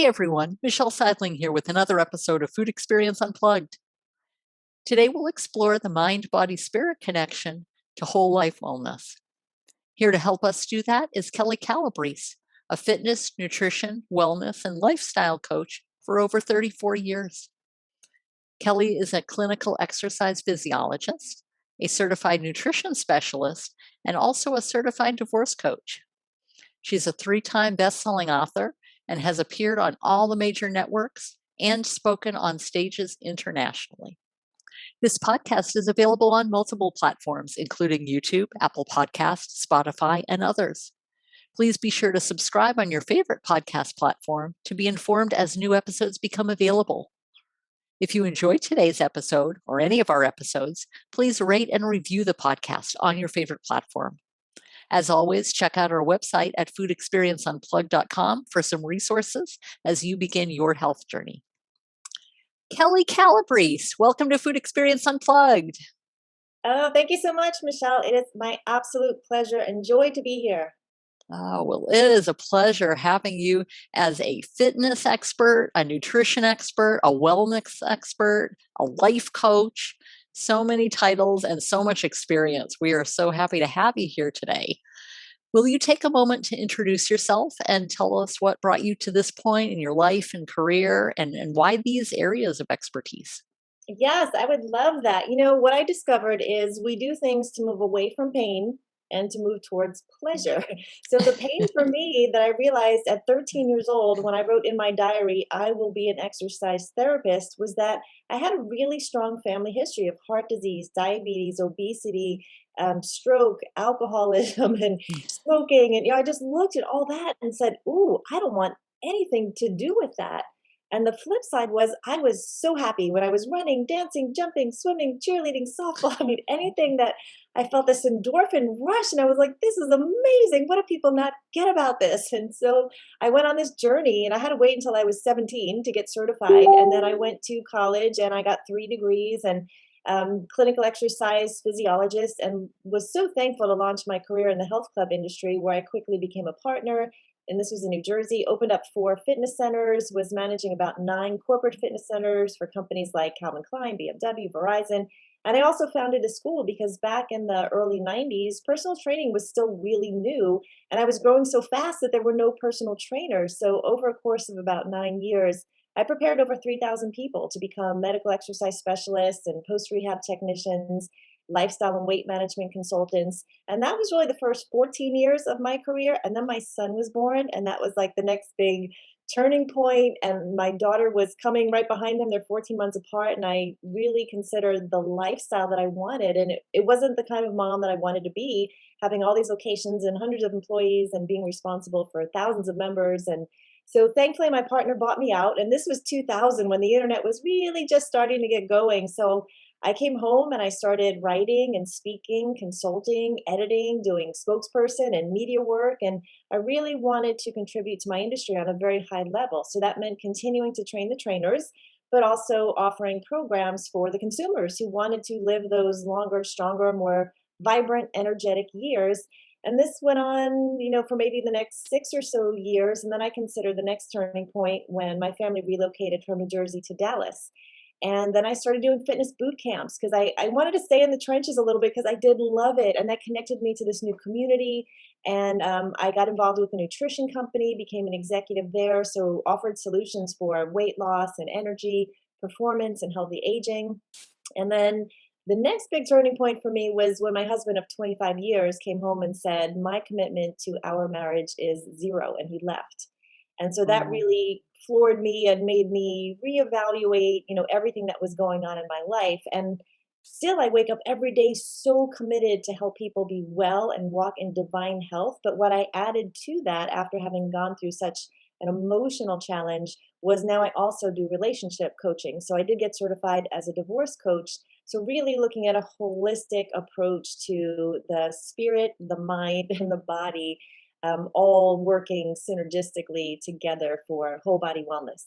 Hey everyone, Michelle Seidling here with another episode of Food Experience Unplugged. Today we'll explore the mind body spirit connection to whole life wellness. Here to help us do that is Kelli Calabrese, a fitness, nutrition, wellness, and lifestyle coach for over 34 years. Kelli is a clinical exercise physiologist, a certified nutrition specialist, and also a certified divorce coach. She's a 3-time best-selling author and has appeared on all the major networks and spoken on stages internationally. This podcast is available on multiple platforms, including YouTube, Apple Podcasts, Spotify, and others. Please be sure to subscribe on your favorite podcast platform to be informed as new episodes become available. If you enjoyed today's episode or any of our episodes, please rate and review the podcast on your favorite platform. As always, check out our website at foodexperienceunplugged.com for some resources as you begin your health journey. Kelli Calabrese, welcome to Food Experience Unplugged. Oh, thank you so much, Michelle. It is my absolute pleasure and joy to be here. Oh, well, it is a pleasure having you as a fitness expert, a nutrition expert, a wellness expert, a life coach. So many titles and so much experience. We are so happy to have you here today. Will you take a moment to introduce yourself and tell us what brought you to this point in your life and career and why these areas of expertise? Yes, I would love that. What I discovered is we do things to move away from pain and to move towards pleasure. So the pain for me that I realized at 13 years old when I wrote in my diary, I will be an exercise therapist, was that I had a really strong family history of heart disease, diabetes, obesity, stroke, alcoholism, and smoking. And I just looked at all that and said, "Ooh, I don't want anything to do with that." And the flip side was I was so happy when I was running, dancing, jumping, swimming, cheerleading, softball. I mean, anything that I felt this endorphin rush. And I was like, this is amazing. What do people not get about this? And so I went on this journey and I had to wait until I was 17 to get certified. And then I went to college and I got 3 degrees and clinical exercise physiologist, and was so thankful to launch my career in the health club industry where I quickly became a partner, and this was in New Jersey, opened up 4 fitness centers, was managing about 9 corporate fitness centers for companies like Calvin Klein, BMW, Verizon. And I also founded a school because back in the early 90s, personal training was still really new. And I was growing so fast that there were no personal trainers. So over a course of about 9 years, I prepared over 3,000 people to become medical exercise specialists and post rehab technicians, lifestyle and weight management consultants. And that was really the first 14 years of my career. And then my son was born, and that was like the next big turning point. And my daughter was coming right behind him. They're 14 months apart. And I really considered the lifestyle that I wanted. And it wasn't the kind of mom that I wanted to be, having all these locations and hundreds of employees and being responsible for thousands of members. And so thankfully, my partner bought me out. And this was 2000 when the internet was really just starting to get going. So I came home and I started writing and speaking, consulting, editing, doing spokesperson and media work. And I really wanted to contribute to my industry on a very high level. So that meant continuing to train the trainers, but also offering programs for the consumers who wanted to live those longer, stronger, more vibrant, energetic years. And this went on, for maybe the next 6 or so years. And then I consider the next turning point when my family relocated from New Jersey to Dallas. And then I started doing fitness boot camps because I wanted to stay in the trenches a little bit because I did love it. And that connected me to this new community. And I got involved with a nutrition company, became an executive there. So offered solutions for weight loss and energy, performance and healthy aging. And then the next big turning point for me was when my husband of 25 years came home and said, my commitment to our marriage is zero. And he left. And so that Oh, really floored me and made me reevaluate, everything that was going on in my life. And still, I wake up every day so committed to help people be well and walk in divine health. But what I added to that after having gone through such an emotional challenge was now I also do relationship coaching. So I did get certified as a divorce coach. So really looking at a holistic approach to the spirit, the mind, and the body, all working synergistically together for whole body wellness.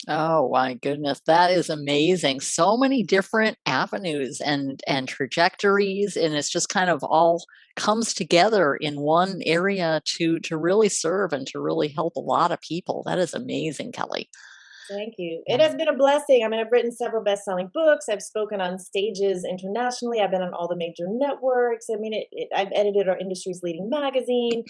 Oh my goodness, that is amazing. So many different avenues and trajectories, and it's just kind of all comes together in one area to really serve and to really help a lot of people. That is amazing, Kelly. Thank you. It Yeah. has been a blessing. I mean, I've written several best-selling books. I've spoken on stages internationally. I've been on all the major networks. I mean, I've edited our industry's leading magazine.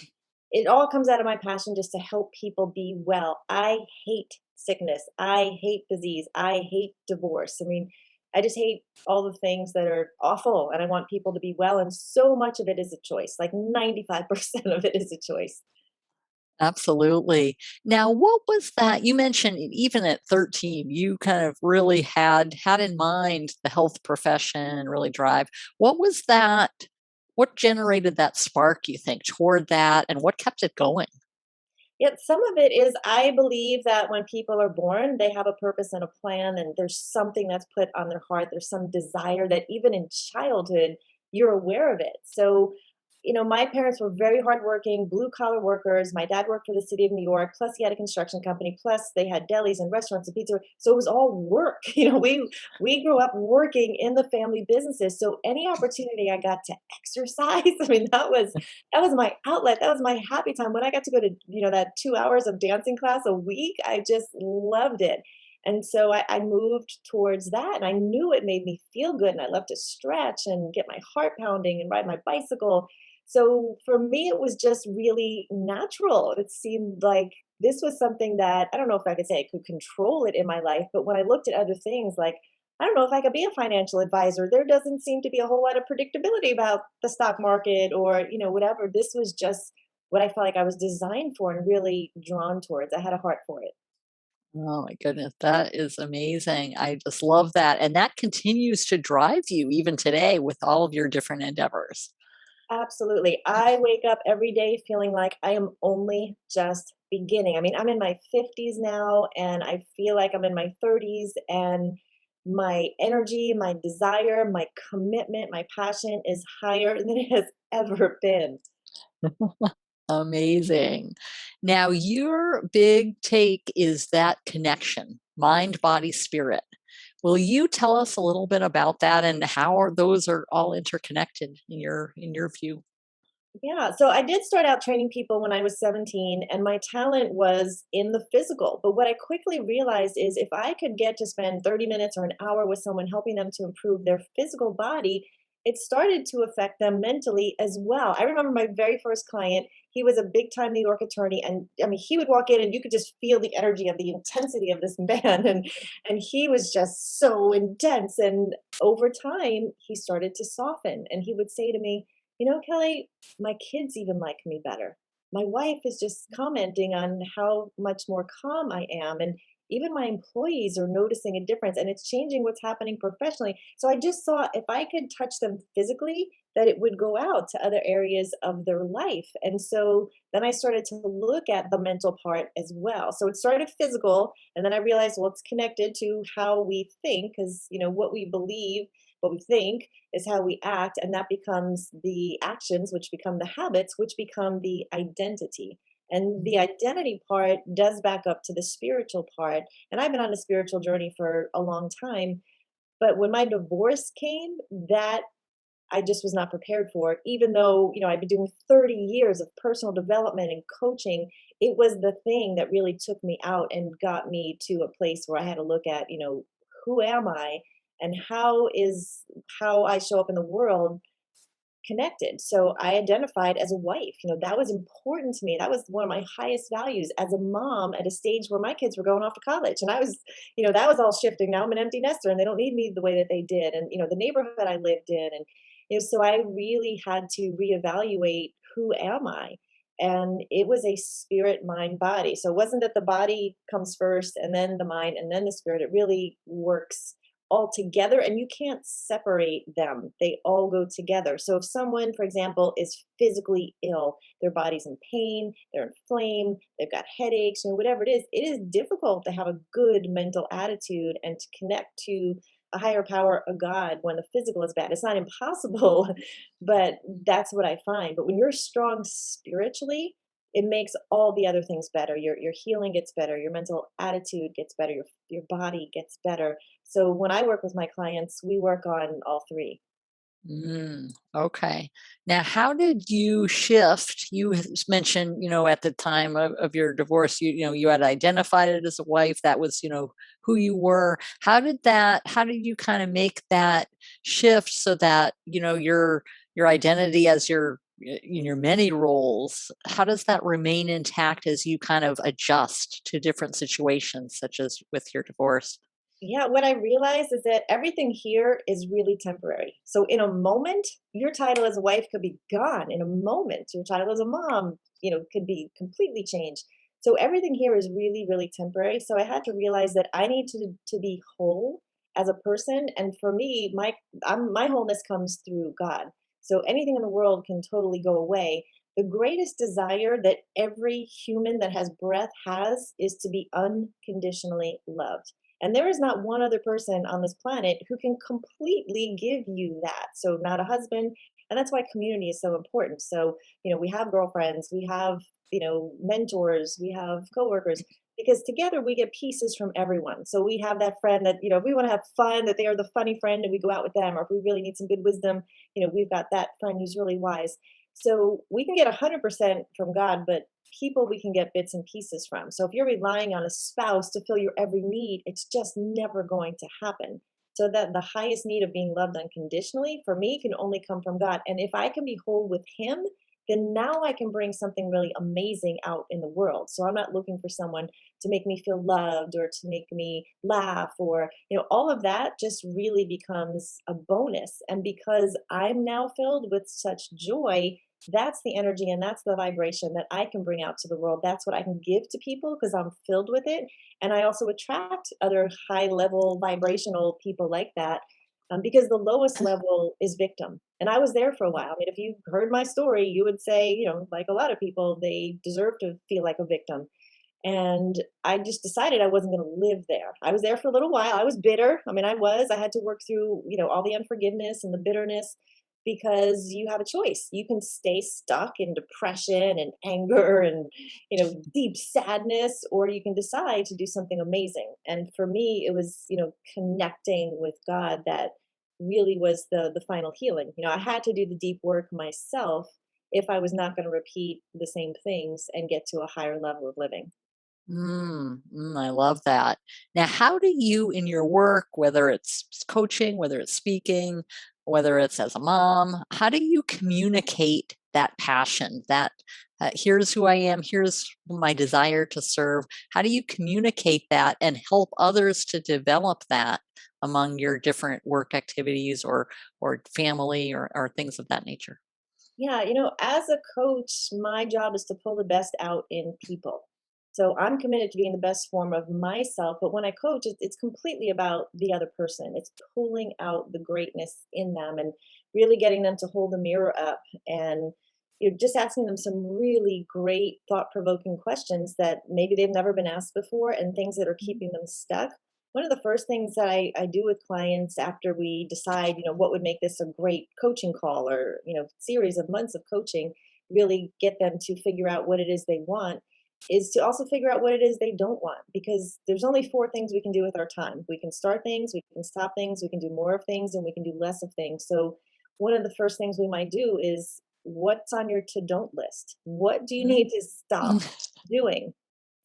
It all comes out of my passion just to help people be well. I hate sickness. I hate disease. I hate divorce. I mean, I just hate all the things that are awful, and I want people to be well. And so much of it is a choice. Like 95% of it is a choice. Absolutely. Now, what was that you mentioned even at 13, you kind of really had in mind the health profession and really drive. What was that what generated that spark, you think, toward that, and what kept it going? Yet some of it is I believe that when people are born, they have a purpose and a plan, and there's something that's put on their heart. There's some desire that even in childhood, you're aware of it. So, my parents were very hardworking, blue collar workers. My dad worked for the city of New York, plus he had a construction company, plus they had delis and restaurants and pizza. So it was all work. We grew up working in the family businesses. So any opportunity I got to exercise, I mean, that was my outlet. That was my happy time. When I got to go to, that 2 hours of dancing class a week, I just loved it. And so I moved towards that, and I knew it made me feel good. And I love to stretch and get my heart pounding and ride my bicycle. So for me, it was just really natural. It seemed like this was something that I don't know if I could say I could control it in my life, but when I looked at other things, like I don't know if I could be a financial advisor. There doesn't seem to be a whole lot of predictability about the stock market or, whatever. This was just what I felt like I was designed for and really drawn towards. I had a heart for it. Oh my goodness, that is amazing. I just love that, and that continues to drive you even today with all of your different endeavors. Absolutely. I wake up every day feeling like I am only just beginning. I mean, I'm in my 50s now, and I feel like I'm in my 30s, and my energy, my desire, my commitment, my passion is higher than it has ever been. Amazing. Now, your big take is that connection, mind, body, spirit. Will you tell us a little bit about that and how those are all interconnected in your view? Yeah, so I did start out training people when I was 17, and my talent was in the physical. But what I quickly realized is if I could get to spend 30 minutes or an hour with someone helping them to improve their physical body, it started to affect them mentally as well. I remember my very first client, he was a big time New York attorney, and I mean, he would walk in and you could just feel the energy of the intensity of this man, and he was just so intense. And over time, he started to soften, and he would say to me, Kelly, my kids even like me better. My wife is just commenting on how much more calm I am. And even my employees are noticing a difference and it's changing what's happening professionally. So I just saw if I could touch them physically, that it would go out to other areas of their life. And so then I started to look at the mental part as well. So it started physical. And then I realized, well, it's connected to how we think because, what we believe, what we think is how we act, and that becomes the actions, which become the habits, which become the identity. And the identity part does back up to the spiritual part. And I've been on a spiritual journey for a long time. But when my divorce came, that I just was not prepared for. Even though, I've been doing 30 years of personal development and coaching, it was the thing that really took me out and got me to a place where I had to look at, who am I and how I show up in the world connected. So I identified as a wife. That was important to me. That was one of my highest values as a mom at a stage where my kids were going off to college. And I was, that was all shifting. Now I'm an empty nester and they don't need me the way that they did. And, the neighborhood I lived in. And, so I really had to reevaluate who am I? And it was a spirit, mind, body. So it wasn't that the body comes first and then the mind and then the spirit. It really works all together and you can't separate them. They all go together. So if someone, for example, is physically ill, their body's in pain, they're inflamed, they've got headaches, whatever it is difficult to have a good mental attitude and to connect to a higher power, a God, when the physical is bad. It's not impossible, but that's what I find. But when you're strong spiritually, it makes all the other things better. Your healing gets better, your mental attitude gets better, your body gets better. So when I work with my clients, we work on all three. Okay. Now, how did you shift? Mentioned, at the time of your divorce, you had identified it as a wife. That was, who you were. How did you kind of make that shift so that, your identity as in your many roles, how does that remain intact as you kind of adjust to different situations, such as with your divorce? Yeah, what I realized is that everything here is really temporary. So in a moment, your title as a wife could be gone. In a moment, your title as a mom, could be completely changed. So everything here is really, really temporary. So I had to realize that I need to be whole as a person. And for me, my wholeness comes through God. So anything in the world can totally go away. The greatest desire that every human that has breath has is to be unconditionally loved. And there is not one other person on this planet who can completely give you that. So, not a husband. And that's why community is so important. So, we have girlfriends, we have, mentors, we have coworkers, because together we get pieces from everyone. So, we have that friend that, if we want to have fun, that they are the funny friend and we go out with them, or if we really need some good wisdom, we've got that friend who's really wise. So, we can get 100% from God, but people we can get bits and pieces from. So if you're relying on a spouse to fill your every need, it's just never going to happen. So that the highest need of being loved unconditionally for me can only come from God. And if I can be whole with him, then now I can bring something really amazing out in the world. So I'm not looking for someone to make me feel loved or to make me laugh or, all of that just really becomes a bonus. And because I'm now filled with such joy, that's the energy and that's the vibration that I can bring out to the world. That's what I can give to people because I'm filled with it. And I also attract other high level vibrational people like that, because the lowest level is victim. And I was there for a while. I mean, if you heard my story, you would say, like a lot of people, they deserve to feel like a victim. And I just decided I wasn't going to live there. I was there for a little while. I was bitter. I mean, I had to work through, all the unforgiveness and the bitterness because you have a choice. You can stay stuck in depression and anger and, deep sadness, or you can decide to do something amazing. And for me, it was, connecting with God that really was the final healing. I had to do the deep work myself if I was not going to repeat the same things and get to a higher level of living. I love that. Now, how do you, in your work, whether it's coaching, whether it's speaking, whether it's as a mom, how do you communicate that passion? That here's who I am, here's my desire to serve. How do you communicate that and help others to develop that among your different work activities or family or things of that nature? Yeah, as a coach, my job is to pull the best out in people. So I'm committed to being the best form of myself. But when I coach, it's completely about the other person. It's pulling out the greatness in them and really getting them to hold the mirror up and you're just asking them some really great thought provoking questions that maybe they've never been asked before and things that are keeping them stuck. One of the first things that I do with clients after we decide, what would make this a great coaching call or, series of months of coaching, really get them to figure out what it is they want, is to also figure out what it is they don't want. Because there's only four things we can do with our time. We can start things, we can stop things, we can do more of things, and we can do less of things. So one of the first things we might do is what's on your to don't list? What do you need to stop doing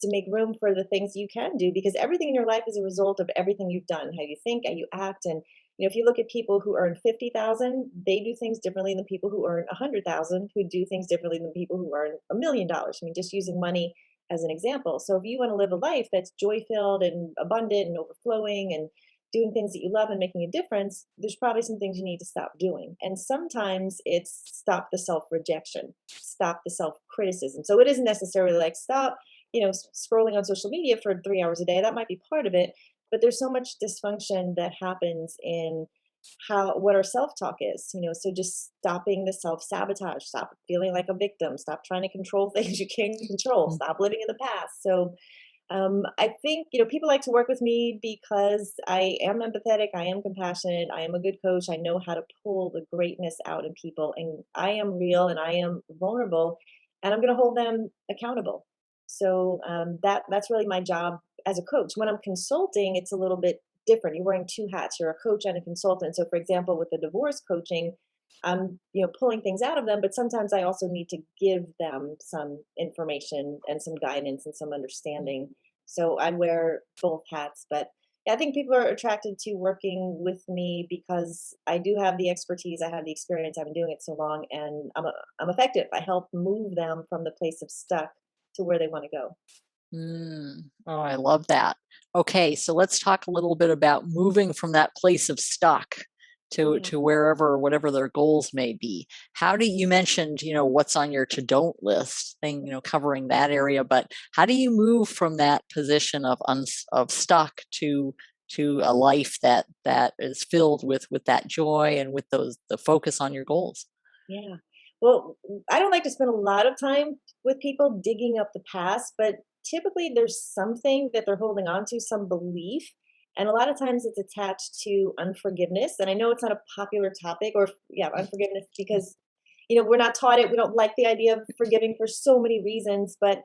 to make room for the things you can do? Because everything in your life is a result of everything you've done, how you think, how you act. And if you look at people who earn 50,000, they do things differently than people who earn 100,000, who do things differently than people who earn $1 million. I mean, just using money as an example. So if you want to live a life that's joy filled and abundant and overflowing and doing things that you love and making a difference, there's probably some things you need to stop doing. And sometimes it's stop the self rejection, stop the self criticism. So it isn't necessarily like stop, scrolling on social media for 3 hours a day. That might be part of it, but there's so much dysfunction that happens in how what our self-talk is, so just stopping the self-sabotage, stop feeling like a victim, stop trying to control things you can't control, stop living in the past. So I think, people like to work with me because I am empathetic, I am compassionate, I am a good coach, I know how to pull the greatness out in people, and I am real and I am vulnerable. and I'm going to hold them accountable. So that's really my job as a coach. When I'm consulting, it's a little bit different. You're wearing two hats. You're a coach and a consultant. So, for example, with the divorce coaching, I'm pulling things out of them, but sometimes I also need to give them some information and some guidance and some understanding. So I wear both hats, but yeah, I think people are attracted to working with me because I do have the expertise, I have the experience, I've been doing it so long, and I'm effective. I help move them from the place of stuck to where they want to go. Oh, I love that. Okay, so let's talk a little bit about moving from that place of stuck Yeah. to wherever, whatever their goals may be. How do you mentioned, what's on your to don't list thing, covering that area, but how do you move from that position of of stuck to a life that is filled with that joy and with those the focus on your goals? Yeah. Well, I don't like to spend a lot of time with people digging up the past, but typically there's something that they're holding on to, some belief. And a lot of times it's attached to unforgiveness. And I know it's not a popular topic, or yeah, unforgiveness, because we're not taught it. We don't like the idea of forgiving for so many reasons, but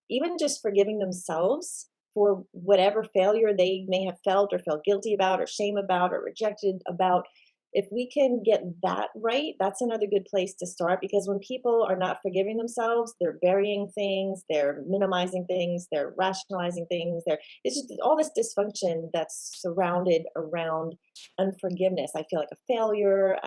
even just forgiving themselves for whatever failure they may have felt or felt guilty about or shame about or rejected about, if we can get that right, that's another good place to start, because when people are not forgiving themselves, they're burying things, they're minimizing things, they're rationalizing things. It's just all this dysfunction that's surrounded around unforgiveness. I feel like a failure.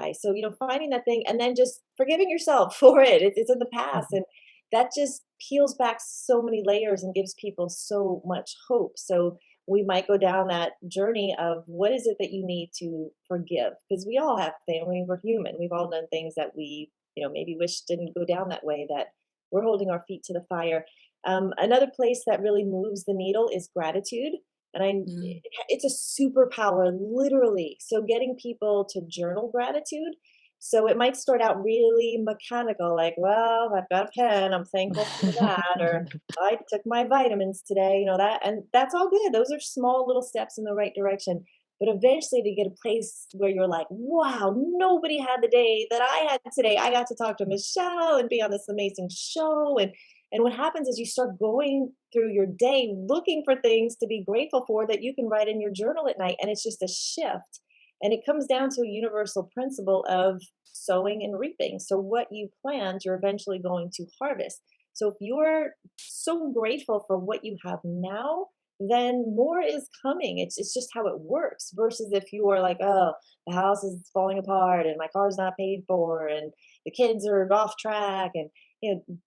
Finding that thing and then just forgiving yourself for it. It's in the past. Mhm. And that just peels back so many layers and gives people so much hope. So we might go down that journey of what is it that you need to forgive, because we all have things. We're human. We've all done things that we maybe wish didn't go down that way, that we're holding our feet to the fire. Another place that really moves the needle is gratitude. And Mm. it's a superpower, literally. So getting people to journal gratitude. So it might start out really mechanical, like, well, I've got a pen, I'm thankful for that, or I took my vitamins today, and that's all good. Those are small little steps in the right direction. But eventually to get a place where you're like, wow, nobody had the day that I had today. I got to talk to Michelle and be on this amazing show. And what happens is you start going through your day looking for things to be grateful for that you can write in your journal at night. And it's just a shift. And it comes down to a universal principle of sowing and reaping. So what you plant, you're eventually going to harvest. So if you're so grateful for what you have now, then more is coming. It's just how it works. Versus if you are like, oh, the house is falling apart and my car's not paid for and the kids are off track, and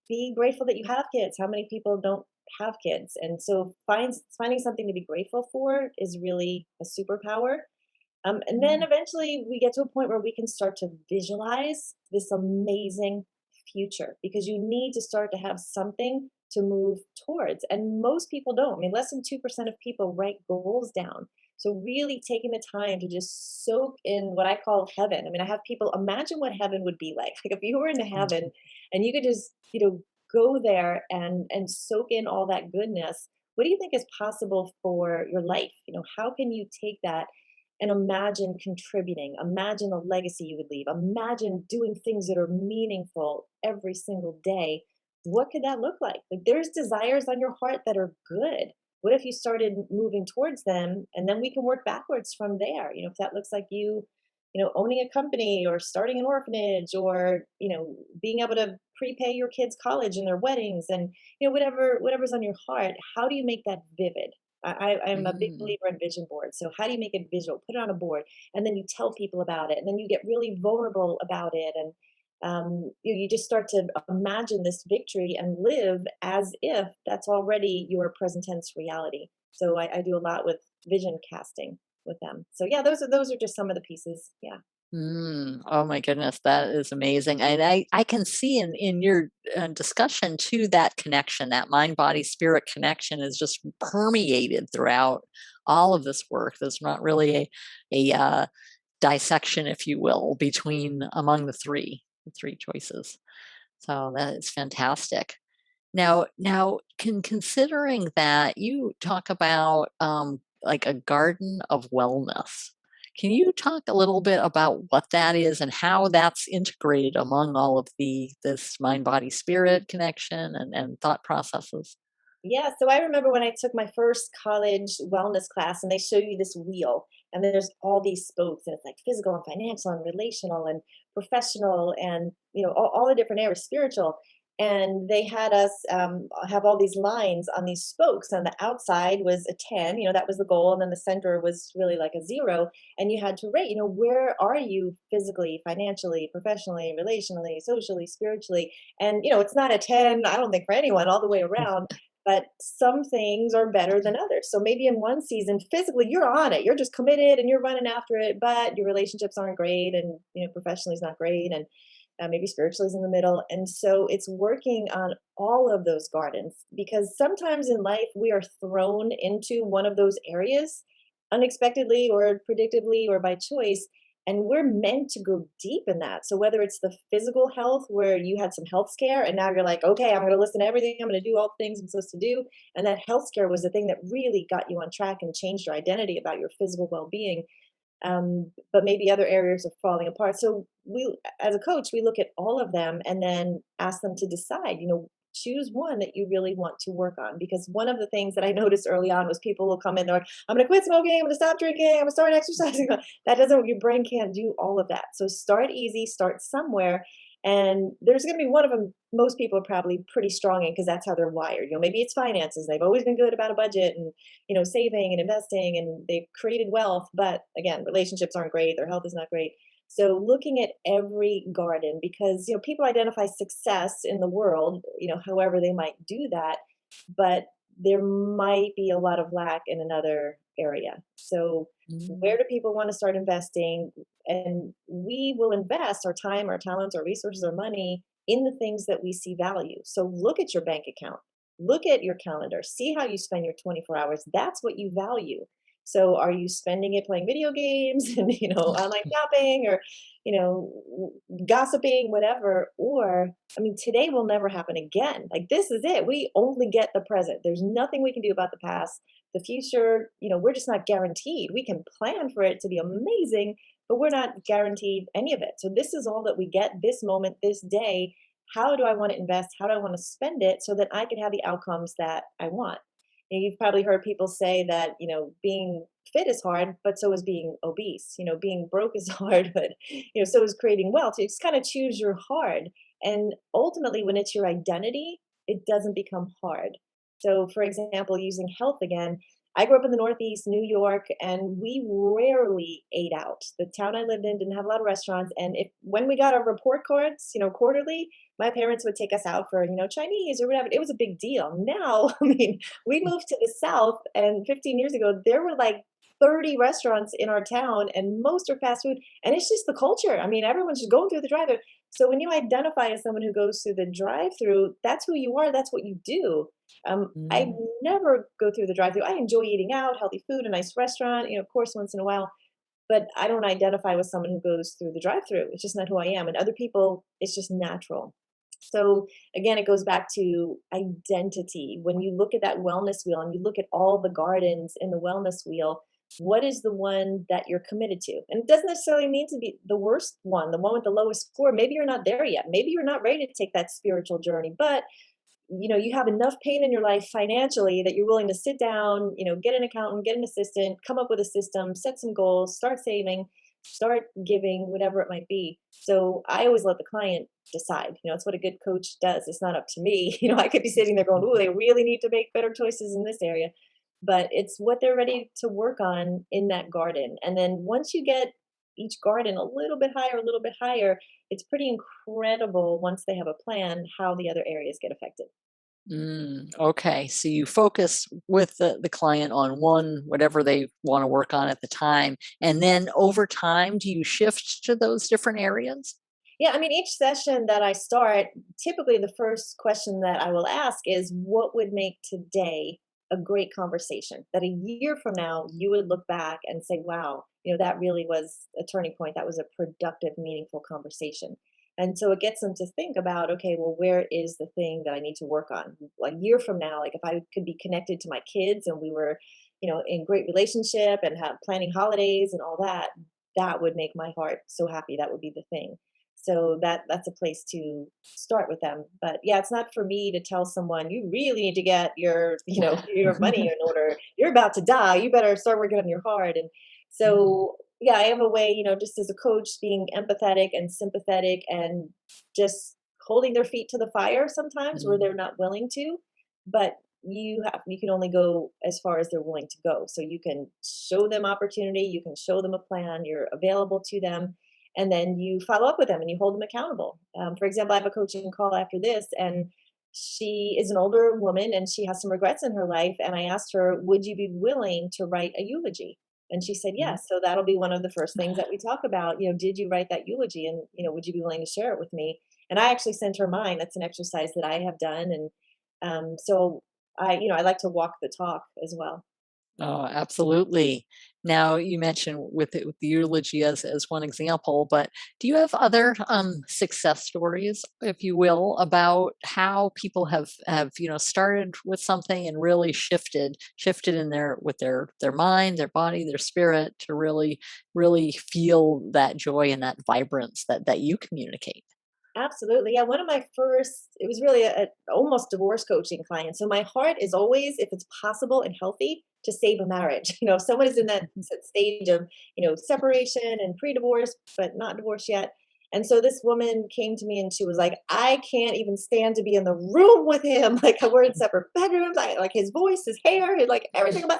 be grateful that you have kids. How many people don't have kids? And so finding something to be grateful for is really a superpower. And then Mm. eventually we get to a point where we can start to visualize this amazing future, because you need to start to have something to move towards. And most people don't. I mean, less than 2% of people write goals down. So, really taking the time to just soak in what I call heaven. I mean, I have people imagine what heaven would be like. Like if you were in heaven and you could just, go there and soak in all that goodness. What do you think is possible for your life? How can you take that and imagine contributing, imagine the legacy you would leave, imagine doing things that are meaningful every single day? What could that look like there's desires on your heart that are good. What if you started moving towards them, and then we can work backwards from there? If that looks like owning a company or starting an orphanage, or being able to prepay your kids college and their weddings, and whatever's on your heart, how do you make that vivid? I'm a big Mm. believer in vision boards. So how do you make it visual? Put it on a board, and then you tell people about it, and then you get really vulnerable about it, and you just start to imagine this victory and live as if that's already your present tense reality. So I do a lot with vision casting with them. So yeah, those are just some of the pieces. Yeah. Oh my goodness, that is amazing. And I can see in your discussion too, that connection, that mind body spirit connection is just permeated throughout all of this work. There's not really a dissection, if you will, between among the three choices. So that is fantastic. Now, considering that you talk about like a garden of wellness, Can you talk a little bit about what that is and how that's integrated among all of this mind body spirit connection and thought processes? Yeah, so I remember when I took my first college wellness class and they show you this wheel and there's all these spokes and it's like physical and financial and relational and professional and all the different areas, spiritual. And they had us have all these lines on these spokes. On the outside was a 10, that was the goal. And then the center was really like a zero. And you had to rate, where are you physically, financially, professionally, relationally, socially, spiritually? And, it's not a 10, I don't think for anyone all the way around, but some things are better than others. So maybe in one season, physically, you're on it, you're just committed and you're running after it, but your relationships aren't great, and professionally is not great, and maybe spiritually is in the middle. And so it's working on all of those gardens because sometimes in life we are thrown into one of those areas unexpectedly or predictably or by choice. And we're meant to go deep in that. So whether it's the physical health where you had some health scare and now you're like, okay, I'm going to listen to everything. I'm going to do all the things I'm supposed to do. And that health scare was the thing that really got you on track and changed your identity about your physical well-being. But maybe other areas are falling apart. So we, as a coach, we look at all of them and then ask them to decide, choose one that you really want to work on. Because one of the things that I noticed early on was people will come in, they're like, I'm going to quit smoking, I'm going to stop drinking, I'm going to start exercising. That doesn't, your brain can't do all of that. So start easy, start somewhere. And there's going to be one of them most people are probably pretty strong in because that's how they're wired. Maybe it's finances. They've always been good about a budget and saving and investing, and they've created wealth. But again, relationships aren't great. Their health is not great. So looking at every garden, because people identify success in the world, however they might do that, but there might be a lot of lack in another area. So where Mm. do people want to start investing? And we will invest our time, our talents, our resources, our money in the things that we see value. So look at your bank account, look at your calendar, see how you spend your 24 hours. That's what you value. So are you spending it playing video games and online shopping or gossiping, whatever? Or I mean, today will never happen again. Like this is it. We only get the present. There's nothing we can do about the past. The future, we're just not guaranteed. We can plan for it to be amazing, but we're not guaranteed any of it. So this is all that we get this moment, this day. How do I want to invest? How do I want to spend it so that I can have the outcomes that I want? You've probably heard people say that, being fit is hard, but so is being obese. Being broke is hard, but, so is creating wealth. You just kind of choose your hard. And ultimately, when it's your identity, it doesn't become hard. So, for example, using health again, I grew up in the Northeast, New York, and we rarely ate out. The town I lived in didn't have a lot of restaurants. And if when we got our report cards, quarterly, my parents would take us out for, Chinese or whatever. It was a big deal. Now, I mean, we moved to the South, and 15 years ago, there were like 30 restaurants in our town, and most are fast food. And it's just the culture. I mean, everyone's just going through the drive-thru. So when you identify as someone who goes through the drive-through, that's who you are. That's what you do. I Mm. never go through the drive-through. I enjoy eating out, healthy food, a nice restaurant, of course, once in a while. But I don't identify with someone who goes through the drive-through. It's just not who I am. And other people, it's just natural. So again, it goes back to identity. When you look at that wellness wheel and you look at all the gardens in the wellness wheel, what is the one that you're committed to? And it doesn't necessarily mean to be the worst one, the one with the lowest score. Maybe you're not there yet. Maybe you're not ready to take that spiritual journey, but you have enough pain in your life financially that you're willing to sit down, get an accountant, get an assistant, come up with a system, set some goals, start saving, start giving, whatever it might be. So I always let the client decide. It's what a good coach does. It's not up to me. I could be sitting there going, "Oh, they really need to make better choices in this area," but it's what they're ready to work on in that garden. And then once you get each garden a little bit higher, it's pretty incredible once they have a plan how the other areas get affected. Okay, so you focus with the client on one, whatever they want to work on at the time. And then over time, do you shift to those different areas? Yeah, I mean, each session that I start, typically the first question that I will ask is what would make today a great conversation? That a year from now, you would look back and say, wow, that really was a turning point. That was a productive, meaningful conversation. And so it gets them to think about, okay, well, where is the thing that I need to work on? Like a year from now, like if I could be connected to my kids and we were in great relationship and have planning holidays and all that, that would make my heart so happy. That would be the thing. So that's a place to start with them. But yeah, it's not for me to tell someone you really need to get your, your money in order. You're about to die. You better start working on your heart. And Mm, so yeah, I have a way, just as a coach, being empathetic and sympathetic and just holding their feet to the fire sometimes where mm. they're not willing to. But you can only go as far as they're willing to go. So you can show them opportunity, you can show them a plan, you're available to them, and then you follow up with them and you hold them accountable. For example, I have a coaching call after this, and she is an older woman and she has some regrets in her life. And I asked her, would you be willing to write a eulogy? And she said Mm. yes. So that'll be one of the first things that we talk about. Did you write that eulogy? And, would you be willing to share it with me? And I actually sent her mine. That's an exercise that I have done. And so I like to walk the talk as well. Oh, absolutely. Now, you mentioned with the eulogy as one example, but do you have other success stories, if you will, about how people have started with something and really shifted in their mind, their body, their spirit to really feel that joy and that vibrance that you communicate? Absolutely. Yeah, one of my first, it was really a almost divorce coaching client. So my heart is always, if it's possible and healthy, to save a marriage. If someone is in that stage of, separation and pre-divorce, but not divorced yet. And so this woman came to me and she was like, I can't even stand to be in the room with him. Like we're in separate bedrooms. I like his voice, his hair, like everything about.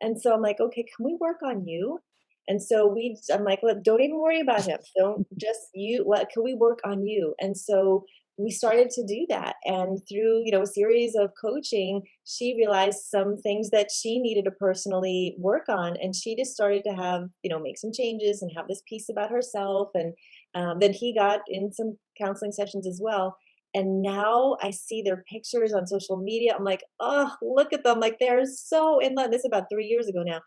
And so I'm like, okay, can we work on you? And so I'm like, look, don't even worry about him. Don't just you. What can we work on you? And so we started to do that. And through, a series of coaching, she realized some things that she needed to personally work on. And she just started to have, make some changes and have this piece about herself. And then he got in some counseling sessions as well. And now I see their pictures on social media. I'm like, oh, look at them. Like they're so in love. This is about 3 years ago now.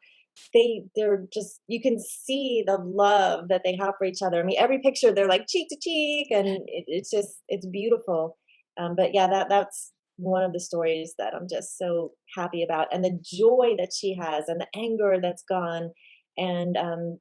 They're just, you can see the love that they have for each other. I mean, every picture they're like cheek to cheek, and it's just it's beautiful. But yeah, that's one of the stories that I'm just so happy about, and the joy that she has, and the anger that's gone, and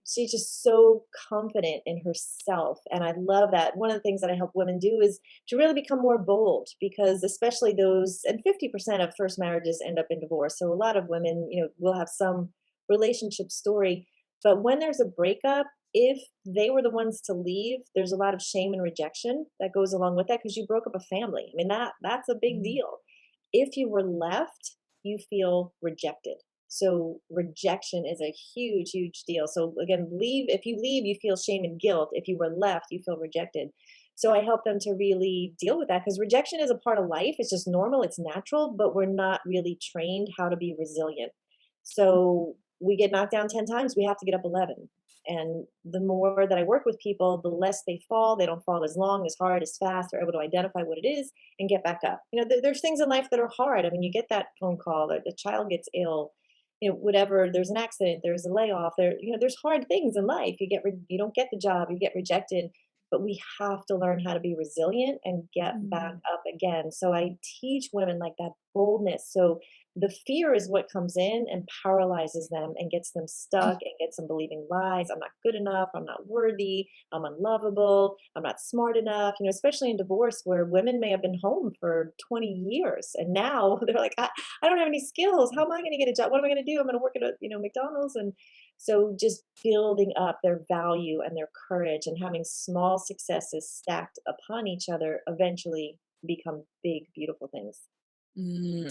she's just so confident in herself, and I love that. One of the things that I help women do is to really become more bold, because especially those, and 50% of first marriages end up in divorce. So a lot of women, will have some relationship story. But when there's a breakup, if they were the ones to leave, there's a lot of shame and rejection that goes along with that, because you broke up a family. I mean, that's a big Mm. deal. If you were left, you feel rejected. So rejection is a huge, huge deal. So again, if you leave, you feel shame and guilt. If you were left, you feel rejected. So I help them to really deal with that, because rejection is a part of life. It's just normal, it's natural, but we're not really trained how to be resilient. So we get knocked down 10 times, we have to get up 11. And the more that I work with people, the less they fall. They don't fall as long, as hard, as fast. They're able to identify what it is and get back up. There's things in life that are hard. I mean, you get that phone call, or the child gets ill, whatever. There's an accident, there's a layoff. There's hard things in life. You don't get the job, you get rejected. But we have to learn how to be resilient and get back Mm. up again. So I teach women like that boldness. So the fear is what comes in and paralyzes them and gets them stuck and gets them believing lies. I'm not good enough. I'm not worthy. I'm unlovable. I'm not smart enough. Especially in divorce, where women may have been home for 20 years and now they're like, I don't have any skills. How am I going to get a job? What am I going to do? I'm going to work at McDonald's. And so just building up their value and their courage and having small successes stacked upon each other eventually become big, beautiful things.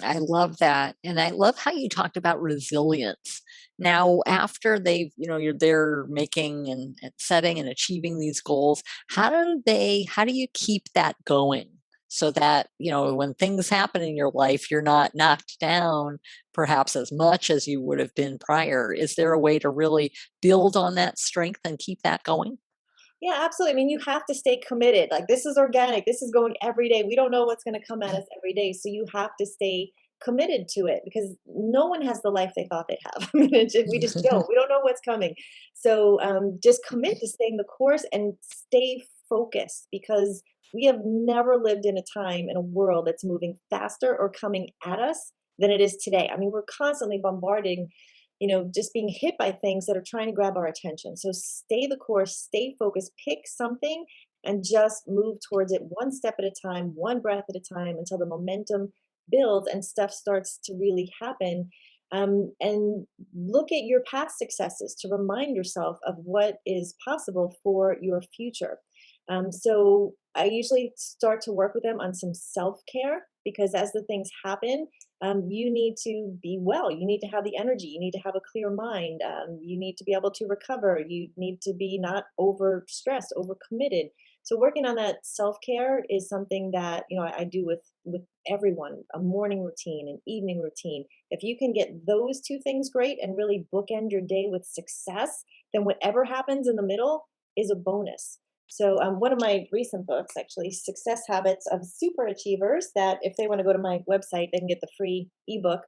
I love that. And I love how you talked about resilience. Now, after they're making and setting and achieving these goals, how do you keep that going so that, when things happen in your life, you're not knocked down perhaps as much as you would have been prior? Is there a way to really build on that strength and keep that going? Yeah, absolutely. I mean, you have to stay committed. Like this is organic. This is going every day. We don't know what's going to come at us every day. So you have to stay committed to it, because no one has the life they thought they'd have. I mean, we just don't. We don't know what's coming. So just commit to staying the course and stay focused, because we have never lived in a time in a world that's moving faster or coming at us than it is today. I mean, we're constantly bombarding. just being hit by things that are trying to grab our attention. So stay the course, stay focused, pick something and just move towards it one step at a time, one breath at a time until the momentum builds and stuff starts to really happen. And look at your past successes to remind yourself of what is possible for your future. So I usually start to work with them on some self care because as the things happen, you need to be well. You need to have the energy. You need to have a clear mind. You need to be able to recover. You need to be not over stressed, over committed. So working on that self care is something that I do with everyone. A morning routine, an evening routine. If you can get those two things great and really bookend your day with success, then whatever happens in the middle is a bonus. So, one of my recent books, actually, Success Habits of Super Achievers, that if they want to go to my website, they can get the free ebook.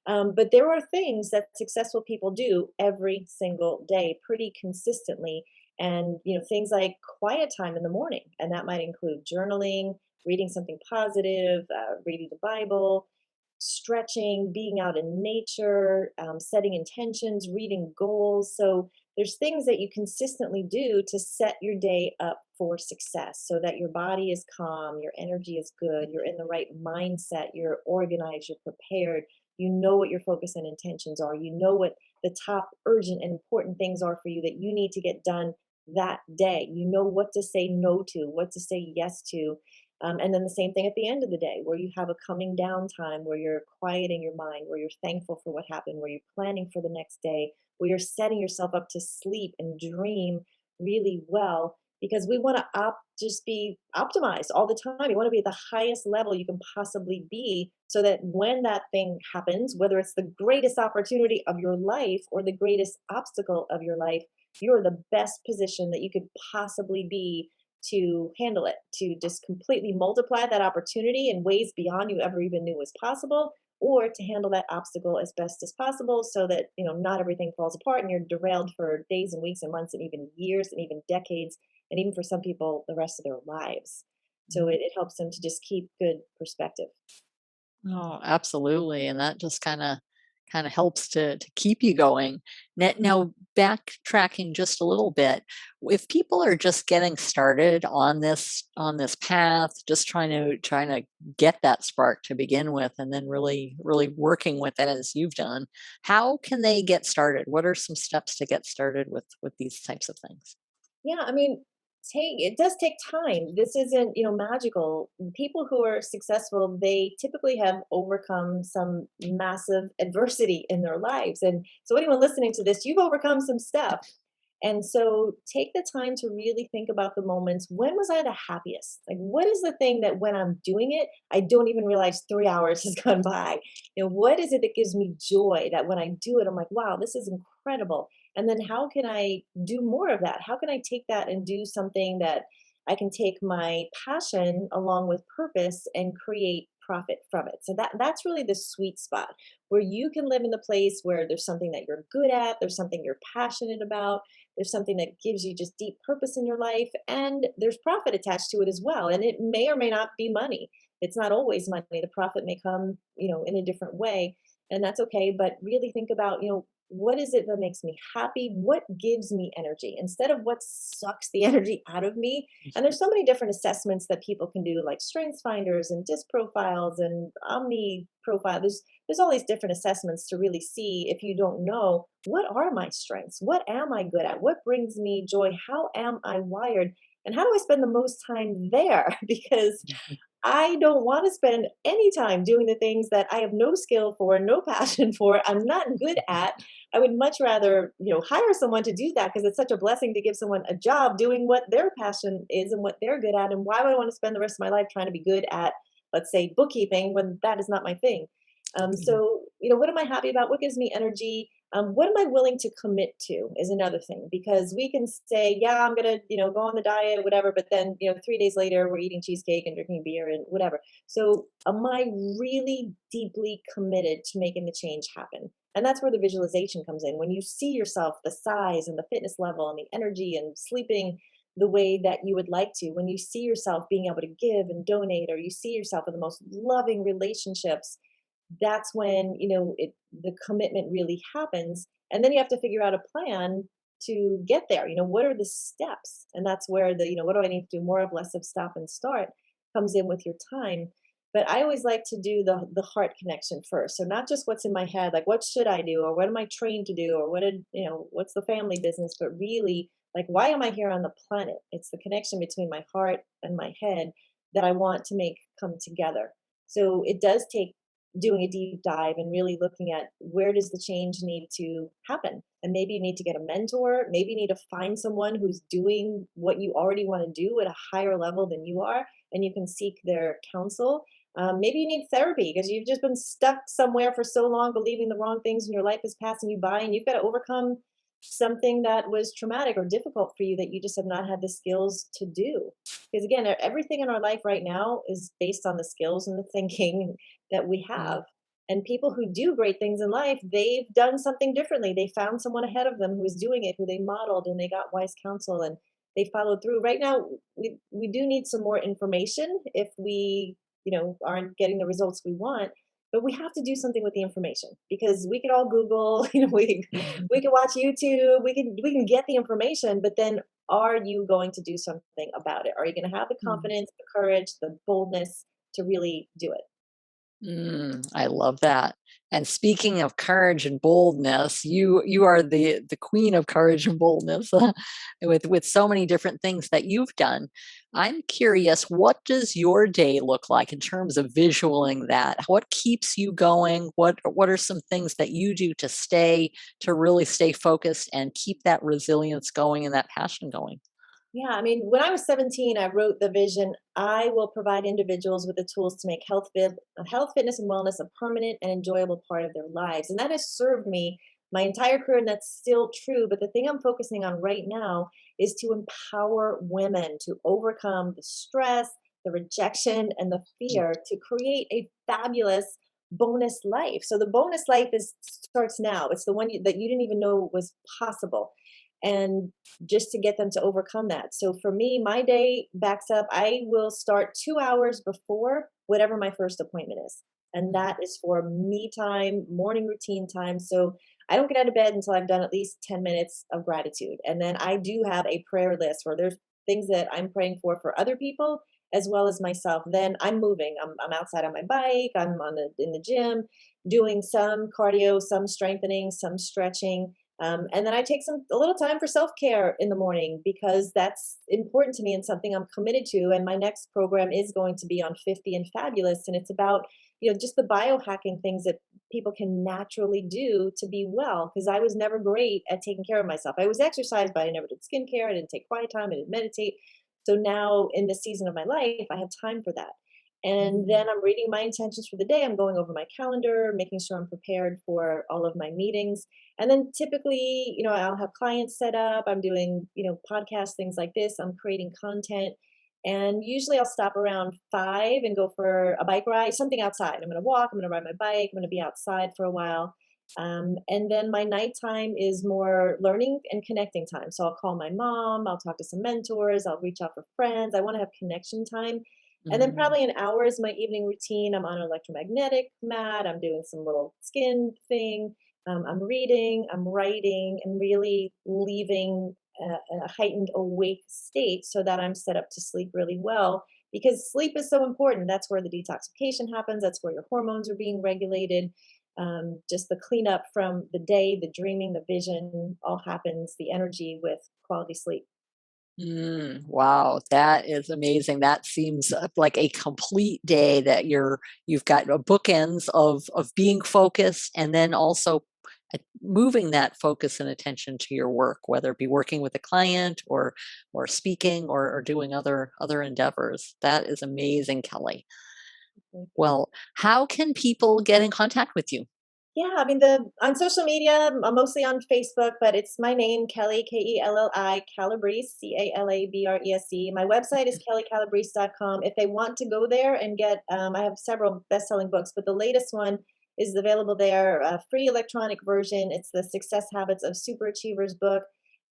But there are things that successful people do every single day pretty consistently. And, things like quiet time in the morning. And that might include journaling, reading something positive, reading the Bible, stretching, being out in nature, setting intentions, reading goals. So, there's things that you consistently do to set your day up for success so that your body is calm, your energy is good, you're in the right mindset, you're organized, you're prepared, you know what your focus and intentions are, you know what the top urgent and important things are for you that you need to get done that day. You know what to say no to, what to say yes to. And then the same thing at the end of the day, where you have a coming down time, where you're quieting your mind, where you're thankful for what happened, where you're planning for the next day, where you're setting yourself up to sleep and dream really well because we want to just be optimized all the time. You want to be at the highest level you can possibly be so that when that thing happens, whether it's the greatest opportunity of your life or the greatest obstacle of your life, you're the best position that you could possibly be to handle it, to just completely multiply that opportunity in ways beyond you ever even knew was possible, or to handle that obstacle as best as possible so that not everything falls apart and you're derailed for days and weeks and months and even years and even decades and even for some people the rest of their lives. So it helps them to just keep good perspective. Oh, absolutely, and that just kinda helps to keep you going. Now backtracking just a little bit, if people are just getting started on this path, just trying to get that spark to begin with, and then really working with it as you've done, how can they get started? What are some steps to get started with these types of things? Yeah, I mean, take it does take time. This isn't, magical. People who are successful, they typically have overcome some massive adversity in their lives. And so anyone listening to this, you've overcome some stuff. And so take the time to really think about the moments. When was I the happiest? Like, what is the thing that when I'm doing it, I don't even realize 3 hours has gone by? What is it that gives me joy that when I do it, I'm like, wow, this is incredible. And then how can I do more of that? How can I take that and do something that I can take my passion along with purpose and create profit from it? So that's really the sweet spot where you can live in the place where there's something that you're good at, there's something you're passionate about, there's something that gives you just deep purpose in your life, and there's profit attached to it as well. And it may or may not be money. It's not always money. The profit may come, in a different way, and that's okay. But really think about, what is it that makes me happy? What gives me energy instead of what sucks the energy out of me? And there's so many different assessments that people can do, like strengths finders and disc profiles and omni profile. There's all these different assessments to really see if you don't know what are my strengths? What am I good at? What brings me joy? How am I wired? And how do I spend the most time there? Because I don't want to spend any time doing the things that I have no skill for, no passion for, I'm not good at. I would much rather, hire someone to do that because it's such a blessing to give someone a job doing what their passion is and what they're good at. And why would I want to spend the rest of my life trying to be good at, let's say, bookkeeping when that is not my thing? So, what am I happy about? What gives me energy? What am I willing to commit to is another thing because we can say, yeah, I'm gonna, go on the diet, whatever, but then, 3 days later we're eating cheesecake and drinking beer and whatever. So am I really deeply committed to making the change happen? And that's where the visualization comes in. When you see yourself, the size and the fitness level and the energy and sleeping the way that you would like to, when you see yourself being able to give and donate, or you see yourself in the most loving relationships, that's when the commitment really happens And then you have to figure out a plan to get there. What are the steps? And that's where what do I need to do more of, less of, stop and start comes in with your time. But I always like to do the heart connection first. So not just what's in my head, like what should I do, or what am I trained to do, or what's the family business, but really, like, why am I here on the planet? It's the connection between my heart and my head that I want to make come together. So it does take doing a deep dive and really looking at where does the change need to happen. And maybe you need to get a mentor, maybe you need to find someone who's doing what you already want to do at a higher level than you are, and you can seek their counsel. Maybe you need therapy because you've just been stuck somewhere for so long, believing the wrong things, and your life is passing you by, and you've got to overcome something that was traumatic or difficult for you that you just have not had the skills to do. Because again, everything in our life right now is based on the skills and the thinking that we Mm. have. And people who do great things in life, they've done something differently. They found someone ahead of them who was doing it, who they modeled, and they got wise counsel and they followed through. Right now, we do need some more information if we, aren't getting the results we want. But we have to do something with the information because we can all Google, we can watch YouTube, we can get the information, but then are you going to do something about it? Are you going to have the Mhm. confidence, the courage, the boldness to really do it? I love that. And speaking of courage and boldness, you are the queen of courage and boldness with so many different things that you've done. I'm curious, what does your day look like in terms of visualing that? What keeps you going? What are some things that you do to really stay focused and keep that resilience going and that passion going? Yeah, I mean, when I was 17, I wrote the vision. I will provide individuals with the tools to make health, fitness, and wellness a permanent and enjoyable part of their lives. And that has served me my entire career, and that's still true. But the thing I'm focusing on right now is to empower women to overcome the stress, the rejection, and the fear to create a fabulous bonus life. So the bonus life is starts now. It's the one that you didn't even know was possible. And just to get them to overcome that. So for me, my day backs up. I will start 2 hours before whatever my first appointment is. And Mhm. that is for me time, morning routine time. So I don't get out of bed until I've done at least 10 minutes of gratitude. And then I do have a prayer list where there's things that I'm praying for other people as well as myself. Then I'm moving. I'm outside on my bike. I'm in the gym doing some cardio, some strengthening, some stretching, and then I take a little time for self care in the morning because that's important to me and something I'm committed to. And my next program is going to be on 50 and Fabulous, and it's about just the biohacking things that people can naturally do to be well. Because I was never great at taking care of myself. I was exercise, but I never did skincare. I didn't take quiet time. I didn't meditate. So now in this season of my life, I have time for that. And Mm. then I'm reading my intentions for the day. I'm going over my calendar, making sure I'm prepared for all of my meetings. And then typically, I'll have clients set up. I'm doing, podcast things like this. I'm creating content. And usually I'll stop around 5 and go for a bike ride, something outside. I'm going to walk, I'm going to ride my bike, I'm going to be outside for a while. And then my nighttime is more learning and connecting time. So I'll call my mom, I'll talk to some mentors, I'll reach out for friends. I want to have connection time. And then Mm. probably an hour is my evening routine. I'm on an electromagnetic mat. I'm doing some little skin thing. I'm reading, I'm writing, and really leaving a heightened awake state so that I'm set up to sleep really well. Because sleep is so important. That's where the detoxification happens. That's where your hormones are being regulated. Just the cleanup from the day, the dreaming, the vision, all happens. The energy with quality sleep. Wow, that is amazing. That seems like a complete day that you've got bookends of being focused and then also moving that focus and attention to your work, whether it be working with a client or speaking or doing other endeavors. That is amazing, Kelly. Well, how can people get in contact with you? Yeah, I mean, the on social media, I'm mostly on Facebook, but it's my name, Kelly, Kelli, Calabrese, Calabrese. My website is kellycalabrese.com. If they want to go there and get, I have several best-selling books, but the latest one is available there, a free electronic version. It's the Success Habits of Superachievers book.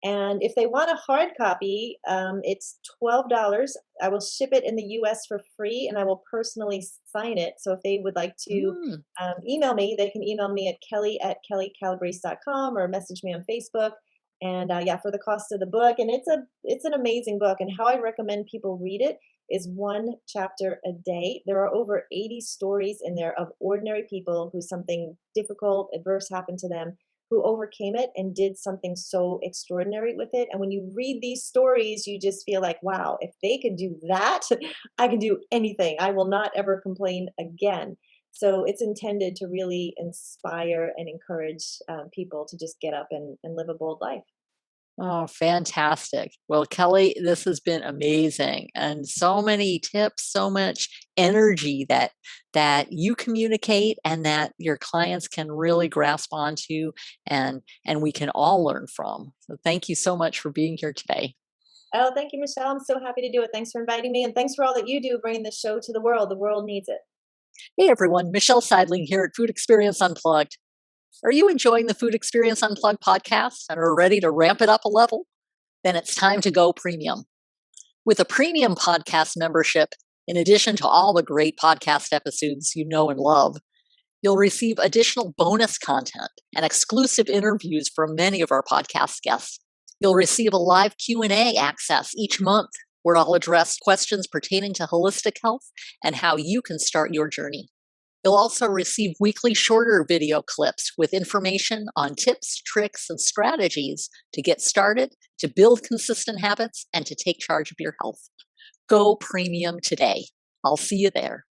And if they want a hard copy, it's $12. I will ship it in the US for free and I will personally sign it. So if they would like to Mm. email me, they can email me at kelly@kellicalabrese.com or message me on Facebook. And yeah, for the cost of the book. And it's an amazing book. And how I recommend people read it is one chapter a day. There are over 80 stories in there of ordinary people who something difficult, adverse happened to them, who overcame it and did something so extraordinary with it. And when you read these stories, you just feel like, wow, if they could do that, I can do anything. I will not ever complain again. So it's intended to really inspire and encourage people to just get up and live a bold life. Oh, fantastic. Well, Kelly, this has been amazing and so many tips, so much energy that you communicate and that your clients can really grasp onto and we can all learn from. So thank you so much for being here today. Oh, thank you, Michelle. I'm so happy to do it. Thanks for inviting me. And thanks for all that you do bringing this show to the world. The world needs it. Hey everyone, Michelle Seidling here at Food Experience Unplugged. Are you enjoying the Food Experience Unplugged podcast and are ready to ramp it up a level? Then it's time to go premium. With a premium podcast membership, in addition to all the great podcast episodes you know and love, you'll receive additional bonus content and exclusive interviews from many of our podcast guests. You'll receive a live Q&A access each month where I'll address questions pertaining to holistic health and how you can start your journey. You'll also receive weekly shorter video clips with information on tips, tricks, and strategies to get started, to build consistent habits, and to take charge of your health. Go premium today. I'll see you there.